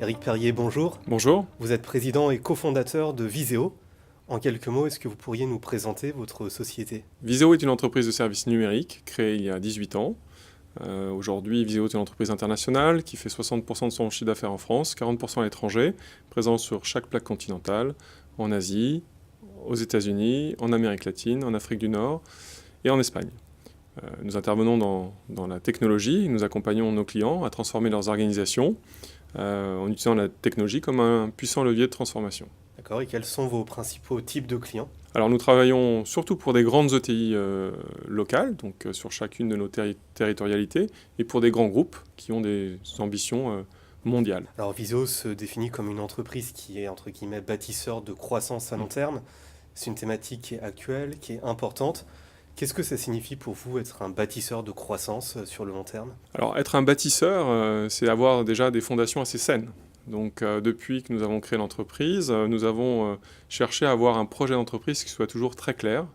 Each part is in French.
Éric Perrier, bonjour. Bonjour. Vous êtes président et cofondateur de Viséo. En quelques mots, est-ce que vous pourriez nous présenter votre société? Viséo est une entreprise de services numériques créée il y a 18 ans. Aujourd'hui, Viséo est une entreprise internationale qui fait 60% de son chiffre d'affaires en France, 40% à l'étranger, présente sur chaque plaque continentale, en Asie, aux États-Unis, en Amérique latine, en Afrique du Nord et en Espagne. Nous intervenons dans la technologie et nous accompagnons nos clients à transformer leurs organisations en utilisant la technologie comme un puissant levier de transformation. D'accord, et quels sont vos principaux types de clients? Alors nous travaillons surtout pour des grandes ETI locales, donc sur chacune de nos territorialités, et pour des grands groupes qui ont des ambitions mondiales. Alors Viséo se définit comme une entreprise qui est, entre guillemets, bâtisseur de croissance à long terme. C'est une thématique qui est actuelle, qui est importante. Qu'est-ce que ça signifie pour vous être un bâtisseur de croissance sur le long terme? Alors être un bâtisseur, c'est avoir déjà des fondations assez saines. Donc depuis que nous avons créé l'entreprise, nous avons cherché à avoir un projet d'entreprise qui soit toujours très clair,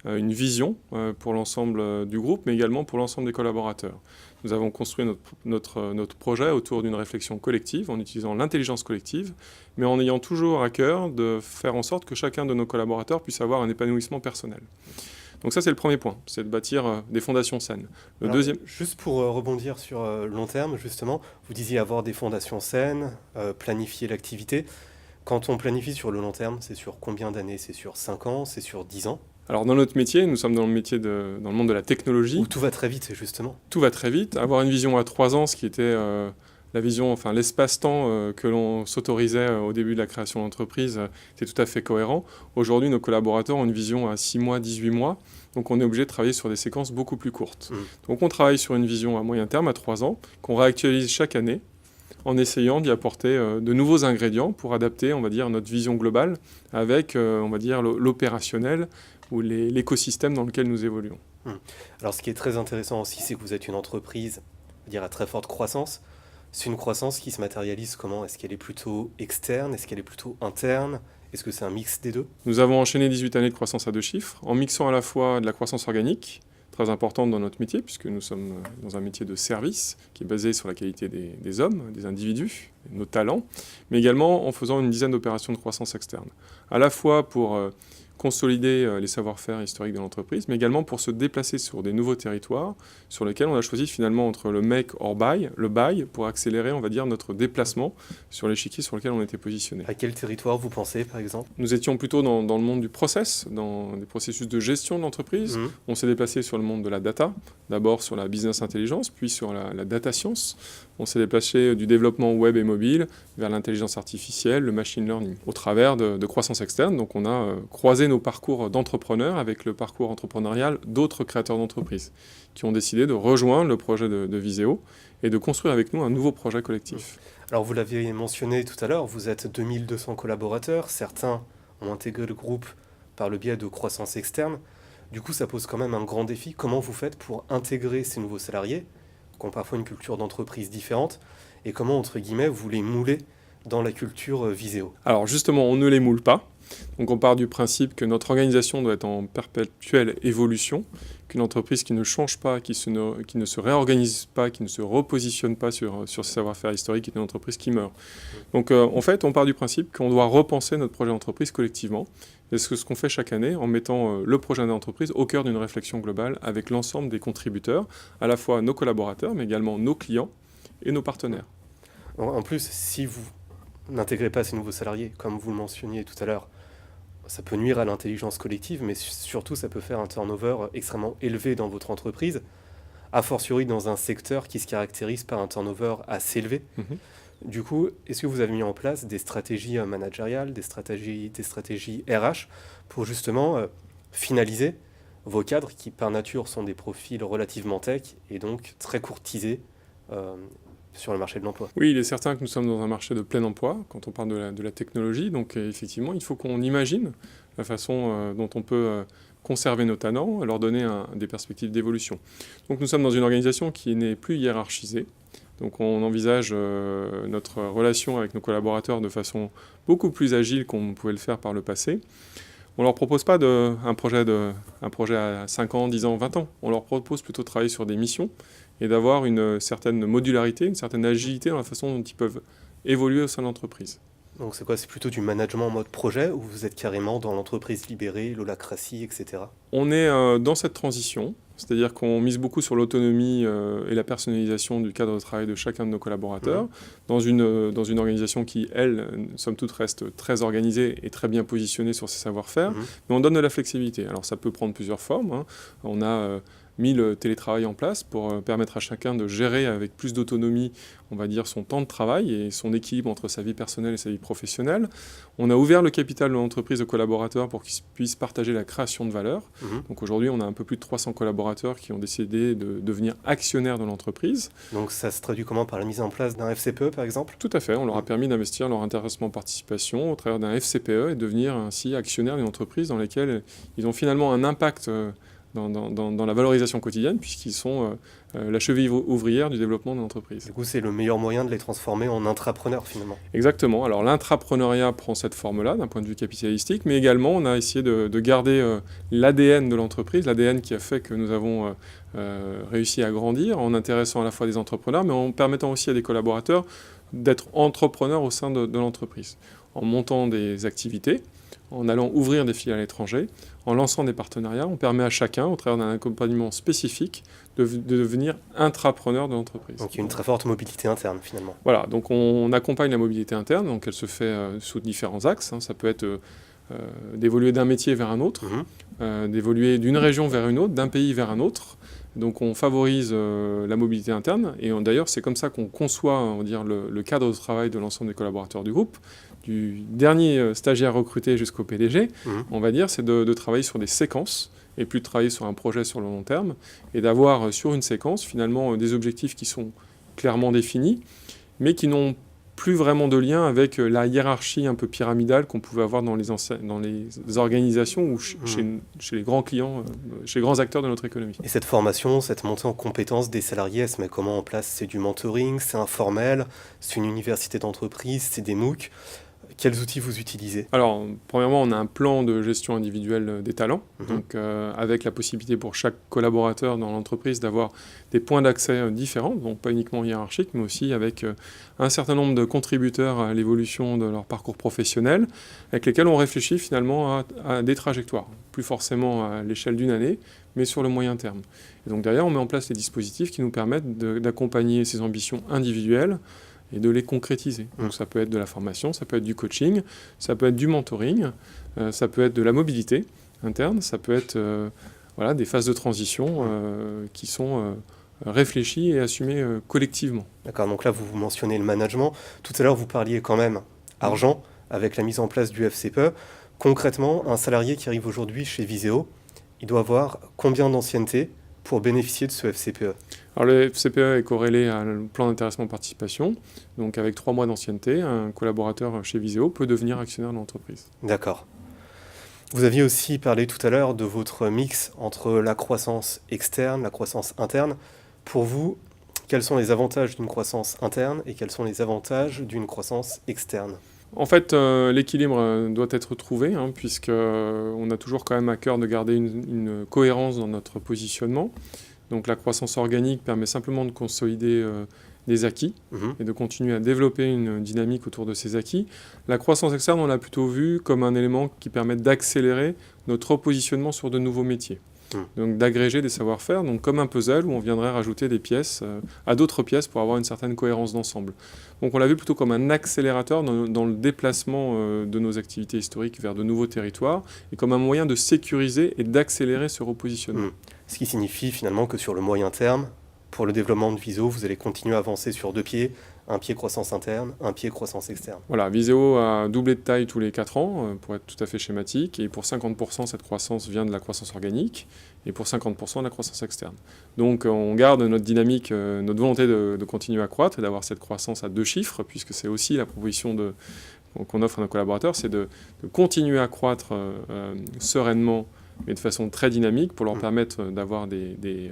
une vision pour l'ensemble du groupe, mais également pour l'ensemble des collaborateurs. Nous avons construit notre projet autour d'une réflexion collective, en utilisant l'intelligence collective, mais en ayant toujours à cœur de faire en sorte que chacun de nos collaborateurs puisse avoir un épanouissement personnel. Donc ça, c'est le premier point, c'est de bâtir des fondations saines. Alors, juste pour rebondir sur le long terme, justement, vous disiez avoir des fondations saines, planifier l'activité. Quand on planifie sur le long terme, c'est sur combien d'années? C'est sur 5 ans? C'est sur 10 ans? Alors dans notre métier, nous sommes dans le monde de la technologie. Où tout va très vite, justement. Tout va très vite. Avoir une vision à 3 ans, ce qui était la vision, enfin l'espace-temps que l'on s'autorisait au début de la création de l'entreprise, c'est tout à fait cohérent. Aujourd'hui, nos collaborateurs ont une vision à 6 mois, 18 mois. Donc on est obligé de travailler sur des séquences beaucoup plus courtes. Donc on travaille sur une vision à moyen terme, à 3 ans, qu'on réactualise chaque année, en essayant d'y apporter de nouveaux ingrédients pour adapter, on va dire, notre vision globale avec, on va dire, l'opérationnel ou l'écosystème dans lequel nous évoluons. Alors ce qui est très intéressant aussi, c'est que vous êtes une entreprise, on va dire, à très forte croissance. C'est une croissance qui se matérialise comment? Est-ce qu'elle est plutôt externe? Est-ce qu'elle est plutôt interne? Est-ce que c'est un mix des deux? Nous avons enchaîné 18 années de croissance à 2 chiffres, en mixant à la fois de la croissance organique, très importante dans notre métier, puisque nous sommes dans un métier de service qui est basé sur la qualité des hommes, des individus, nos talents, mais également en faisant une dizaine d'opérations de croissance externe. À la fois pour consolider les savoir-faire historiques de l'entreprise, mais également pour se déplacer sur des nouveaux territoires sur lesquels on a choisi finalement entre le make or buy, le buy, pour accélérer, on va dire, notre déplacement sur l'échiquier sur lequel on était positionné. À quel territoire vous pensez, par exemple? Nous étions plutôt dans le monde du process, dans des processus de gestion de l'entreprise. On s'est déplacé sur le monde de la data, d'abord sur la business intelligence, puis sur la data science. On s'est déplacé du développement web et mobile vers l'intelligence artificielle, le machine learning, au travers de croissance externe. Donc on a croisé nos parcours d'entrepreneurs avec le parcours entrepreneurial d'autres créateurs d'entreprises qui ont décidé de rejoindre le projet de Viséo et de construire avec nous un nouveau projet collectif. Alors vous l'avez mentionné tout à l'heure, vous êtes 2200 collaborateurs, certains ont intégré le groupe par le biais de croissance externe. Du coup, ça pose quand même un grand défi. Comment vous faites pour intégrer ces nouveaux salariés, qui ont parfois une culture d'entreprise différente, et comment, entre guillemets, vous les moulez dans la culture Viséo? Alors justement, on ne les moule pas. Donc on part du principe que notre organisation doit être en perpétuelle évolution, qu'une entreprise qui ne change pas, qui ne se réorganise pas, qui ne se repositionne pas sur ses savoir-faire historiques est une entreprise qui meurt. Donc en fait, on part du principe qu'on doit repenser notre projet d'entreprise collectivement. Et c'est ce qu'on fait chaque année en mettant le projet d'entreprise au cœur d'une réflexion globale avec l'ensemble des contributeurs, à la fois nos collaborateurs, mais également nos clients et nos partenaires. En plus, si vous n'intégrez pas ces nouveaux salariés, comme vous le mentionniez tout à l'heure, ça peut nuire à l'intelligence collective, mais surtout ça peut faire un turnover extrêmement élevé dans votre entreprise, a fortiori dans un secteur qui se caractérise par un turnover assez élevé. Du coup, est-ce que vous avez mis en place des stratégies managériales, des stratégies RH pour justement finaliser vos cadres qui par nature sont des profils relativement tech et donc très courtisés sur le marché de l'emploi? Oui, il est certain que nous sommes dans un marché de plein emploi quand on parle de la technologie. Donc effectivement, il faut qu'on imagine la façon dont on peut conserver nos talents, leur donner des perspectives d'évolution. Donc nous sommes dans une organisation qui n'est plus hiérarchisée. Donc on envisage notre relation avec nos collaborateurs de façon beaucoup plus agile qu'on pouvait le faire par le passé. On ne leur propose pas un projet à 5 ans, 10 ans, 20 ans. On leur propose plutôt de travailler sur des missions et d'avoir une certaine modularité, une certaine agilité dans la façon dont ils peuvent évoluer au sein de l'entreprise. Donc c'est quoi? C'est plutôt du management en mode projet ou vous êtes carrément dans l'entreprise libérée, l'holacratie, etc. On est dans cette transition, c'est-à-dire qu'on mise beaucoup sur l'autonomie et la personnalisation du cadre de travail de chacun de nos collaborateurs, dans une organisation qui, elle, somme toute, reste très organisée et très bien positionnée sur ses savoir-faire, mais on donne de la flexibilité. Alors ça peut prendre plusieurs formes, hein. On a mis le télétravail en place pour permettre à chacun de gérer avec plus d'autonomie, on va dire, son temps de travail et son équilibre entre sa vie personnelle et sa vie professionnelle. On a ouvert le capital de l'entreprise aux collaborateurs pour qu'ils puissent partager la création de valeur. Donc aujourd'hui, on a un peu plus de 300 collaborateurs qui ont décidé de devenir actionnaires de l'entreprise. Donc ça se traduit comment? Par la mise en place d'un FCPE, par exemple? Tout à fait. On leur a permis d'investir leur intéressement participation au travers d'un FCPE et devenir ainsi actionnaires d'une entreprise dans laquelle ils ont finalement un impact dans la valorisation quotidienne, puisqu'ils sont la cheville ouvrière du développement de l'entreprise. Du coup, c'est le meilleur moyen de les transformer en intrapreneurs, finalement. Exactement. Alors, l'intrapreneuriat prend cette forme-là, d'un point de vue capitalistique, mais également, on a essayé de garder l'ADN de l'entreprise, l'ADN qui a fait que nous avons réussi à grandir, en intéressant à la fois des entrepreneurs, mais en permettant aussi à des collaborateurs d'être entrepreneurs au sein de l'entreprise, en montant des activités, en allant ouvrir des filiales à l'étranger, en lançant des partenariats. On permet à chacun, au travers d'un accompagnement spécifique, de devenir intrapreneur de l'entreprise. Donc il y a une très forte mobilité interne, finalement. Voilà, donc on accompagne la mobilité interne, donc elle se fait sous différents axes. Ça peut être d'évoluer d'un métier vers un autre, d'évoluer d'une région vers une autre, d'un pays vers un autre. Donc on favorise la mobilité interne, et d'ailleurs c'est comme ça qu'on conçoit, on va dire, le cadre de travail de l'ensemble des collaborateurs du groupe. Du dernier stagiaire recruté jusqu'au PDG, on va dire, c'est de travailler sur des séquences et plus de travailler sur un projet sur le long terme et d'avoir sur une séquence finalement des objectifs qui sont clairement définis mais qui n'ont plus vraiment de lien avec la hiérarchie un peu pyramidale qu'on pouvait avoir dans les organisations ou chez les grands clients, chez les grands acteurs de notre économie. Et cette formation, cette montée en compétences des salariés, elle se met comment en place? C'est du mentoring, c'est informel, c'est une université d'entreprise, c'est des MOOC. Quels outils vous utilisez? Alors, premièrement, on a un plan de gestion individuelle des talents, donc avec la possibilité pour chaque collaborateur dans l'entreprise d'avoir des points d'accès différents, donc pas uniquement hiérarchiques, mais aussi avec un certain nombre de contributeurs à l'évolution de leur parcours professionnel, avec lesquels on réfléchit finalement à des trajectoires, plus forcément à l'échelle d'une année, mais sur le moyen terme. Et donc derrière, on met en place les dispositifs qui nous permettent d'accompagner ces ambitions individuelles et de les concrétiser. Donc ça peut être de la formation, ça peut être du coaching, ça peut être du mentoring, ça peut être de la mobilité interne, ça peut être des phases de transition qui sont réfléchies et assumées collectivement. D'accord, donc là vous mentionnez le management. Tout à l'heure vous parliez quand même argent avec la mise en place du FCPE. Concrètement, un salarié qui arrive aujourd'hui chez Viséo, il doit avoir combien d'ancienneté pour bénéficier de ce FCPE? Alors le FCPE est corrélé à un plan d'intéressement participation. Donc avec 3 mois d'ancienneté, un collaborateur chez Viséo peut devenir actionnaire de l'entreprise. D'accord. Vous aviez aussi parlé tout à l'heure de votre mix entre la croissance externe, la croissance interne. Pour vous, quels sont les avantages d'une croissance interne et quels sont les avantages d'une croissance externe? En fait, l'équilibre doit être trouvé, puisqu'on a toujours quand même à cœur de garder une cohérence dans notre positionnement. Donc la croissance organique permet simplement de consolider des acquis et de continuer à développer une dynamique autour de ces acquis. La croissance externe, on l'a plutôt vu comme un élément qui permet d'accélérer notre repositionnement sur de nouveaux métiers. Donc d'agréger des savoir-faire, donc comme un puzzle où on viendrait rajouter des pièces à d'autres pièces pour avoir une certaine cohérence d'ensemble. Donc on l'a vu plutôt comme un accélérateur dans le déplacement de nos activités historiques vers de nouveaux territoires et comme un moyen de sécuriser et d'accélérer ce repositionnement. Ce qui signifie finalement que sur le moyen terme, pour le développement de Viséo, vous allez continuer à avancer sur 2 pieds, un pied croissance interne, un pied croissance externe. Voilà, Viséo a doublé de taille tous les 4 ans, pour être tout à fait schématique, et pour 50%, cette croissance vient de la croissance organique, et pour 50% de la croissance externe. Donc on garde notre dynamique, notre volonté de continuer à croître, et d'avoir cette croissance à 2 chiffres, puisque c'est aussi la proposition qu'on offre à nos collaborateurs, c'est de continuer à croître sereinement, mais de façon très dynamique, pour leur permettre d'avoir des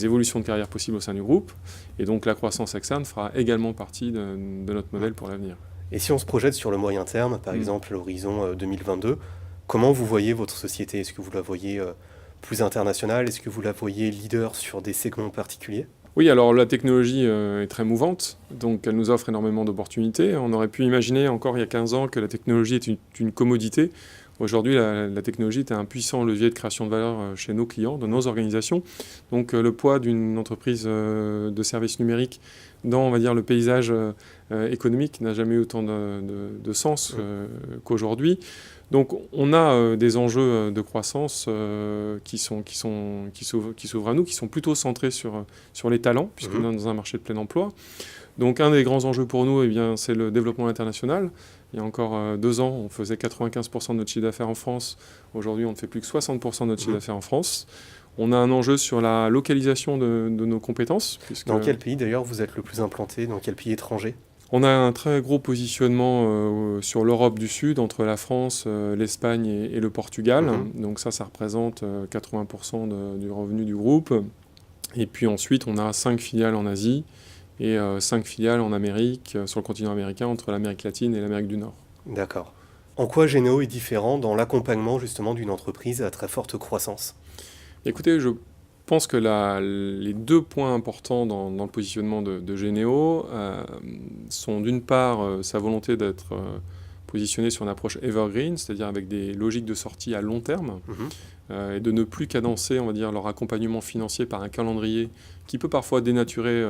évolutions de carrière possibles au sein du groupe. Et donc la croissance externe fera également partie de notre modèle pour l'avenir. Et si on se projette sur le moyen terme, par exemple l'horizon 2022, comment vous voyez votre société? Est-ce que vous la voyez plus internationale? Est-ce que vous la voyez leader sur des segments particuliers? Oui, alors la technologie est très mouvante, donc elle nous offre énormément d'opportunités. On aurait pu imaginer encore il y a 15 ans que la technologie est une commodité. Aujourd'hui, la technologie est un puissant levier de création de valeur chez nos clients, dans nos organisations. Donc le poids d'une entreprise de services numériques dans, on va dire, le paysage économique n'a jamais eu autant de sens qu'aujourd'hui. Donc on a des enjeux de croissance qui s'ouvrent à nous, qui sont plutôt centrés sur les talents, puisqu'on est dans un marché de plein emploi. Donc un des grands enjeux pour nous, eh bien, c'est le développement international. Il y a encore 2 ans, on faisait 95% de notre chiffre d'affaires en France. Aujourd'hui, on ne fait plus que 60% de notre chiffre d'affaires en France. On a un enjeu sur la localisation de nos compétences. Dans quel pays d'ailleurs vous êtes le plus implanté? Dans quel pays étranger? On a un très gros positionnement sur l'Europe du Sud, entre la France, l'Espagne et le Portugal. Donc ça représente 80% du revenu du groupe. Et puis ensuite, on a 5 filiales en Asie et 5 filiales en Amérique, sur le continent américain, entre l'Amérique latine et l'Amérique du Nord. D'accord. En quoi Généo est différent dans l'accompagnement justement d'une entreprise à très forte croissance? Écoutez, je pense que les 2 points importants dans le positionnement de Généo sont d'une part sa volonté d'être positionné sur une approche evergreen, c'est-à-dire avec des logiques de sortie à long terme, et de ne plus cadencer, on va dire, leur accompagnement financier par un calendrier qui peut parfois dénaturer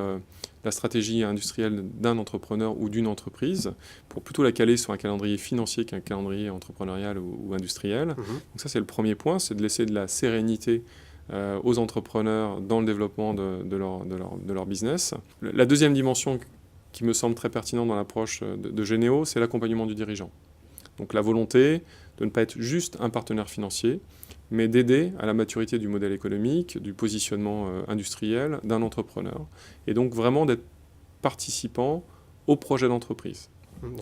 la stratégie industrielle d'un entrepreneur ou d'une entreprise, pour plutôt la caler sur un calendrier financier qu'un calendrier entrepreneurial ou industriel. Donc ça, c'est le premier point, c'est de laisser de la sérénité aux entrepreneurs dans le développement de leur business. La deuxième dimension qui me semble très pertinente dans l'approche de Généo, c'est l'accompagnement du dirigeant. Donc la volonté de ne pas être juste un partenaire financier, mais d'aider à la maturité du modèle économique, du positionnement industriel d'un entrepreneur, et donc vraiment d'être participant au projet d'entreprise,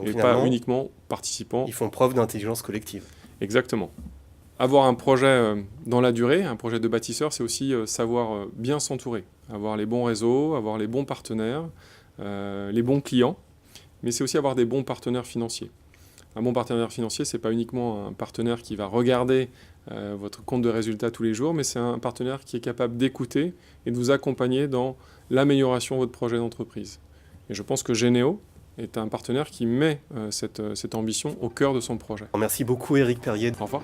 et pas uniquement participant. Ils font preuve d'intelligence collective. Exactement. Avoir un projet dans la durée, un projet de bâtisseur, c'est aussi savoir bien s'entourer, avoir les bons réseaux, avoir les bons partenaires, les bons clients, mais c'est aussi avoir des bons partenaires financiers. Un bon partenaire financier, ce n'est pas uniquement un partenaire qui va regarder votre compte de résultats tous les jours, mais c'est un partenaire qui est capable d'écouter et de vous accompagner dans l'amélioration de votre projet d'entreprise. Et je pense que Généo est un partenaire qui met cette ambition au cœur de son projet. Merci beaucoup Éric Perrier. Au revoir.